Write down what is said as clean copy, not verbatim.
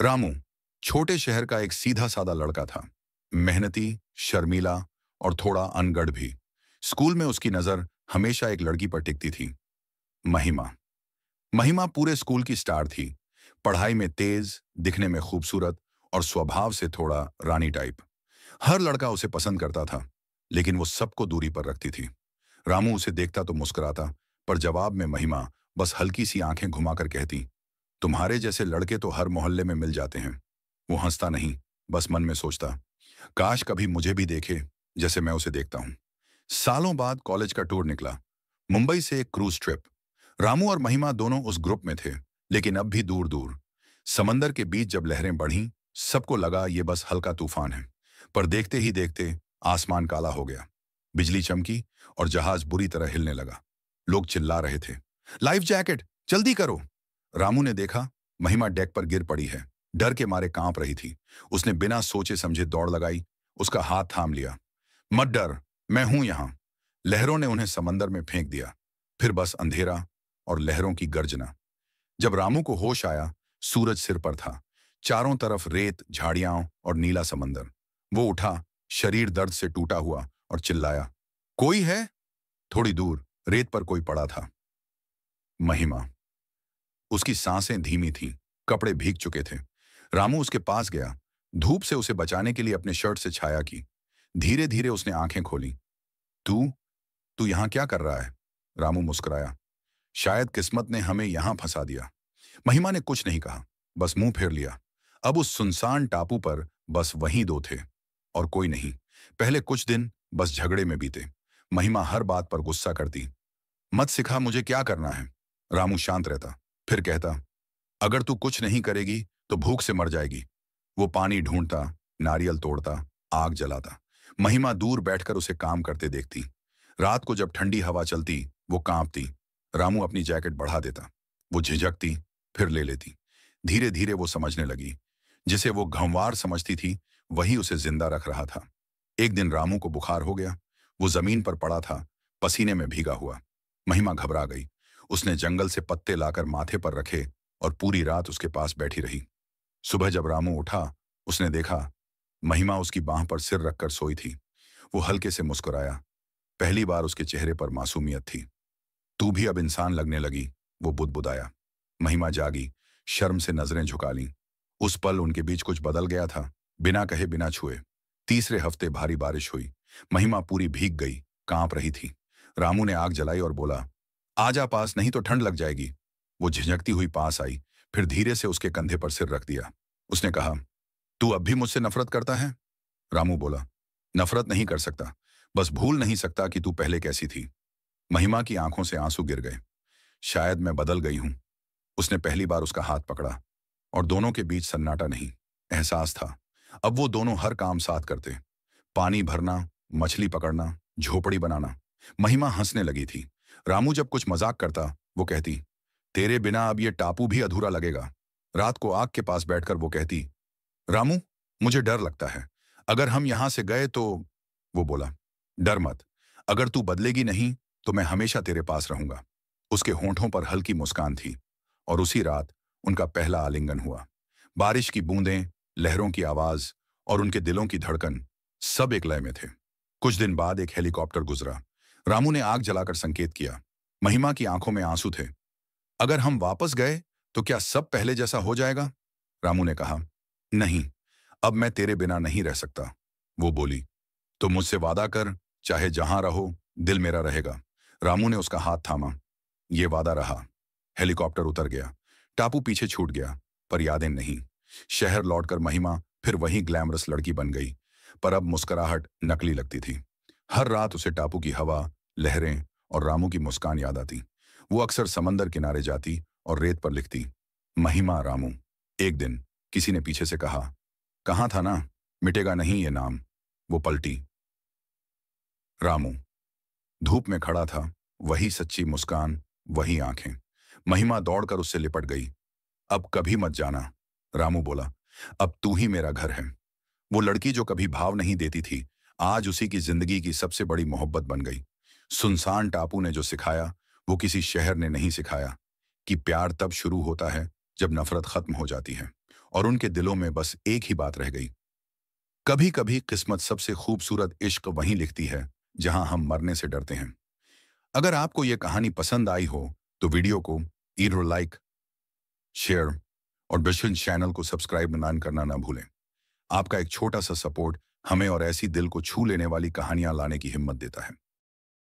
रामू छोटे शहर का एक सीधा साधा लड़का था। मेहनती, शर्मीला और थोड़ा अनगढ़ भी। स्कूल में उसकी नजर हमेशा एक लड़की पर टिकती थी, महिमा। महिमा पूरे स्कूल की स्टार थी। पढ़ाई में तेज, दिखने में खूबसूरत और स्वभाव से थोड़ा रानी टाइप। हर लड़का उसे पसंद करता था, लेकिन वो सबको दूरी पर रखती थी। रामू उसे देखता तो मुस्कुराता, पर जवाब में महिमा बस हल्की सी आंखें घुमाकर कहती, तुम्हारे जैसे लड़के तो हर मोहल्ले में मिल जाते हैं। वो हंसता नहीं, बस मन में सोचता, काश कभी मुझे भी देखे जैसे मैं उसे देखता हूं। सालों बाद कॉलेज का टूर निकला, मुंबई से एक क्रूज ट्रिप। रामू और महिमा दोनों उस ग्रुप में थे, लेकिन अब भी दूर दूर। समंदर के बीच जब लहरें बढ़ीं, सबको लगा ये बस हल्का तूफान है। पर देखते ही देखते आसमान काला हो गया। बिजली चमकी और जहाज बुरी तरह हिलने लगा। लोग चिल्ला रहे थे, लाइफ जैकेट, जल्दी करो। रामू ने देखा, महिमा डेक पर गिर पड़ी है। डर के मारे कांप रही थी। उसने बिना सोचे समझे दौड़ लगाई, उसका हाथ थाम लिया। मत डर, मैं हूं यहां। लहरों ने उन्हें समंदर में फेंक दिया। फिर बस अंधेरा और लहरों की गर्जना। जब रामू को होश आया, सूरज सिर पर था। चारों तरफ रेत, झाड़ियां और नीला समंदर। वो उठा, शरीर दर्द से टूटा हुआ, और चिल्लाया, कोई है? थोड़ी दूर रेत पर कोई पड़ा था, महिमा। उसकी सांसें धीमी थीं, कपड़े भीग चुके थे। रामू उसके पास गया, धूप से उसे बचाने के लिए अपने शर्ट से छाया की। धीरे धीरे उसने आंखें खोली। तू तू यहां क्या कर रहा है? रामू मुस्कुराया। शायद किस्मत ने हमें यहां फंसा दिया। महिमा ने कुछ नहीं कहा, बस मुंह फेर लिया। अब उस सुनसान टापू पर बस वही दो थे, और कोई नहीं। पहले कुछ दिन बस झगड़े में बीते। महिमा हर बात पर गुस्सा करती, मत सिखा मुझे क्या करना है। रामू शांत रहता, फिर कहता, अगर तू कुछ नहीं करेगी तो भूख से मर जाएगी। वो पानी ढूंढता, नारियल तोड़ता, आग जलाता। महिमा दूर बैठकर उसे काम करते देखती। रात को जब ठंडी हवा चलती, वो कांपती। रामू अपनी जैकेट बढ़ा देता। वो झिझकती, फिर ले लेती। धीरे धीरे वो समझने लगी, जिसे वो घंवार समझती थी, वही उसे जिंदा रख रहा था। एक दिन रामू को बुखार हो गया। वो जमीन पर पड़ा था, पसीने में भीगा हुआ। महिमा घबरा गई। उसने जंगल से पत्ते लाकर माथे पर रखे और पूरी रात उसके पास बैठी रही। सुबह जब रामू उठा, उसने देखा महिमा उसकी बांह पर सिर रखकर सोई थी। वो हल्के से मुस्कुराया। पहली बार उसके चेहरे पर मासूमियत थी। तू भी अब इंसान लगने लगी, वो बुदबुदाया। महिमा जागी, शर्म से नजरें झुका लीं। उस पल उनके बीच कुछ बदल गया था, बिना कहे बिना छुए। तीसरे हफ्ते भारी बारिश हुई। महिमा पूरी भीग गई, कांप रही थी। रामू ने आग जलाई और बोला, आजा पास, नहीं तो ठंड लग जाएगी। वो झिझकती हुई पास आई, फिर धीरे से उसके कंधे पर सिर रख दिया। उसने कहा, तू अब भी मुझसे नफरत करता है? रामू बोला, नफरत नहीं कर सकता, बस भूल नहीं सकता कि तू पहले कैसी थी। महिमा की आंखों से आंसू गिर गए। शायद मैं बदल गई हूं। उसने पहली बार उसका हाथ पकड़ा, और दोनों के बीच सन्नाटा नहीं, एहसास था। अब वो दोनों हर काम साथ करते, पानी भरना, मछली पकड़ना, झोपड़ी बनाना। महिमा हंसने लगी थी। रामू जब कुछ मजाक करता, वो कहती, तेरे बिना अब ये टापू भी अधूरा लगेगा। रात को आग के पास बैठकर वो कहती, रामू, मुझे डर लगता है, अगर हम यहां से गए तो। वो बोला, डर मत, अगर तू बदलेगी नहीं तो मैं हमेशा तेरे पास रहूंगा। उसके होंठों पर हल्की मुस्कान थी, और उसी रात उनका पहला आलिंगन हुआ। बारिश की बूंदें, लहरों की आवाज और उनके दिलों की धड़कन, सब एक लय में थे। कुछ दिन बाद एक हेलीकॉप्टर गुजरा। रामू ने आग जलाकर संकेत किया। महिमा की आंखों में आंसू थे। अगर हम वापस गए तो क्या सब पहले जैसा हो जाएगा? रामू ने कहा, नहीं, अब मैं तेरे बिना नहीं रह सकता। वो बोली, तो मुझसे वादा कर, चाहे जहां रहो, दिल मेरा रहेगा। रामू ने उसका हाथ थामा। ये वादा रहा। हेलीकॉप्टर उतर गया। टापू पीछे छूट गया, पर यादें नहीं। शहर लौटकर महिमा फिर वही ग्लैमरस लड़की बन गई, पर अब मुस्कुराहट नकली लगती थी। हर रात उसे टापू की हवा, लहरें और रामू की मुस्कान याद आती। वो अक्सर समंदर किनारे जाती और रेत पर लिखती, महिमा रामू। एक दिन किसी ने पीछे से कहा, कहाँ था ना, मिटेगा नहीं ये नाम। वो पलटी, रामू। धूप में खड़ा था, वही सच्ची मुस्कान, वही आंखें। महिमा दौड़कर उससे लिपट गई। अब कभी मत जाना, रामू बोला, अब तू ही मेरा घर है। वो लड़की जो कभी भाव नहीं देती थी, आज उसी की जिंदगी की सबसे बड़ी मोहब्बत बन गई। सुनसान टापू ने जो सिखाया, वो किसी शहर ने नहीं सिखाया, कि प्यार तब शुरू होता है जब नफरत खत्म हो जाती है। और उनके दिलों में बस एक ही बात रह गई। कभी कभी किस्मत सबसे खूबसूरत इश्क वहीं लिखती है जहां हम मरने से डरते हैं। अगर आपको यह कहानी पसंद आई हो तो वीडियो को ईडर लाइक, शेयर और बिशन चैनल को सब्सक्राइब करना ना भूलें। आपका एक छोटा सा सपोर्ट हमें और ऐसी दिल को छू लेने वाली कहानियां लाने की हिम्मत देता है।